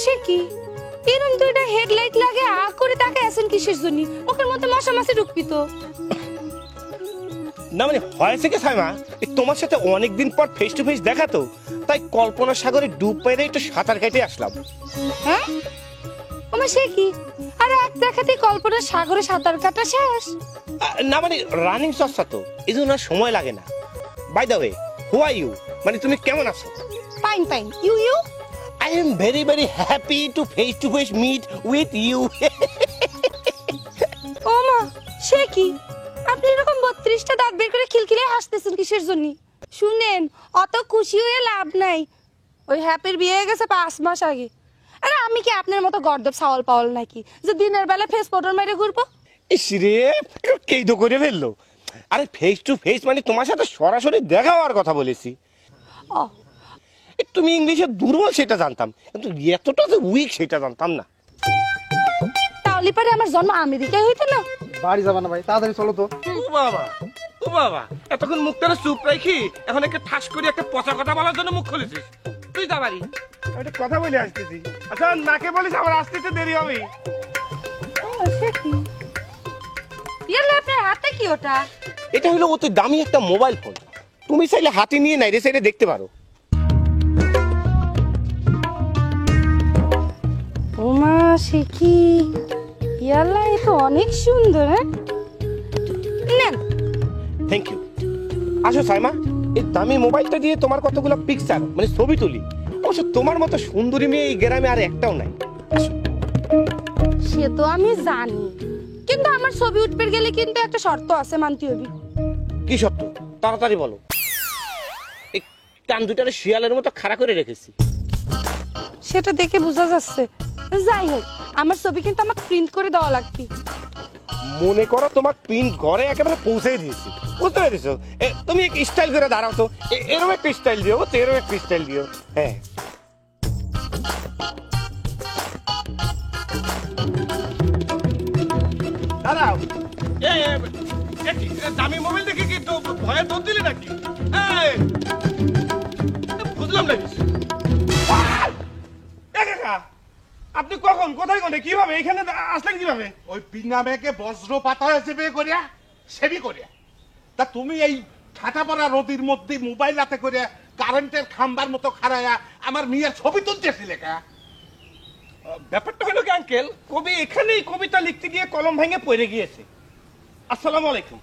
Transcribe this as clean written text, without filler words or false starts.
সে কি এরকম দুইটা হেডলাইট লাগে আ করে তাকায় আছেন কিসের জন্য? মুখের মধ্যে মশা মাছি ঢুকবি তো। না মানে হয়েছে কি সাইমা, তোমার সাথে অনেকদিন পর ফেস টু ফেস দেখা তো, তাই কল্পনা সাগরে ডুব মেরে একটু সাঁতার কেটে আসলাম। হ্যাঁ ওমা সে কি? আরে এক দেখাতেই কল্পনা সাগরে সাঁতার কাটা শেষ? না মানে রানিং চর্চা তো, এই জন্য আর সময় লাগে না। By the way, who are you, মানে তুমি কেমন আছো? Fine fine, you you? I am very very happy to face meet with you. ওমা সে কি? আপনি এরকম 32টা দাঁত বের করে খিলখিলে হাসতেছেন কিসের জন্য? শুনেন, অত খুশি হয়ে লাভ নাই। ওই হ্যাপির বিয়ে হয়ে গেছে 5 মাস আগে। আরে আমি কি আপনার মতো গর্দব ছাওয়াল পাওয়াল নাকি যে দিনের বেলা ফেস পাউডার মেরে ঘুরবো? ইস রে, কেই তো করে ফেললো। আরে ফেস টু ফেস মানে তোমার সাথে সরাসরি দেখা হওয়ার কথা বলেছি। ও তুমি ইংলিশে দুর্বল সেটা জানতাম, কিন্তু এতটা যে উইক সেটা জানতাম না। তাহলে পরে আমার জন্ম আমেরিকায় হইতো না? বাড়ি যাবা না ভাই, তাড়াতাড়ি চলো তো। ও বাবা, এতক্ষণ মুখটা চুপ রাখি এখন একটা ঠাস করে একটা পচা কথা বলার জন্য মুখ খুলেছিস। তুই যা বাড়ি, আমি একটা কথা বলে আসতেছি। আচ্ছা নাকে বলিস আমার আসতে দেরি হবে। ইয়ালে আপনার হাতে কি ওটা? এটা হলো অতি দামি একটা মোবাইল ফোন, তুমি চাইলে হাতে নিয়ে নাইরে সাইডে দেখতে পারো। ওমা সে কি? ইয়াল্লা এ তো অনেক সুন্দর। হ্যাঁ নেন। Thank you. আসো সাইমা, এই দামি মোবাইলটা দিয়ে তোমার কতগুলো পিকচার মানে ছবি তুলি। অবশ্য তোমার মতো সুন্দরী মেয়ে এই গ্রামে আর একটাও নাই। সে তো আমি জানি, কিন্তু আমার ছবি উঠবে গেলে কিন্তু একটা শর্ত আছে, মানতে হবে। কি সত্য? তাড়াতাড়ি বলো। এই কান দুটারে শিয়ালের মতো খাড়া করে রেখেছি। সেটা দেখে বোঝা যাচ্ছে। যাই হোক, আমার ছবি কিন্তু আমাকে প্রিন্ট করে দেওয়া লাগবে। মনে করো তোমার প্রিন্ট ঘরে একেবারে পৌঁছে দিয়েছি, বুঝতে পেরেছো? তুমি এক স্টাইল করে দাঁড়াও তো, এরকম একটা স্টাইল দিও, তো এরকম একটা স্টাইল দিও। হ্যাঁ দাঁড়াও। দামি মোবাইল দেখে কি তো ভয়ে দৌড় দিলে নাকি? বুঝলাম না। আপনি কখন কোথায় কোথায় কিভাবে এখানে আসলেন কিভাবে? ওই পিঙ্গা মেয়েকে বজ্র পাতা হয়েছে বিয়ে করিয়া সেবি করিয়া, তা তুমি এই ঠাটা পড়া রোদির মধ্যে মোবাইল হাতে করে কারেন্টের খাম্বার মতো খাড়ায়া আমার মেয়ের ছবি তুলতেছিলে কা? ব্যাপারটা হলো কি আঙ্কেল, কবি এখানেই কবিতা লিখতে গিয়ে কলম ভেঙে পড়ে গিয়েছে। আসসালামু আলাইকুম।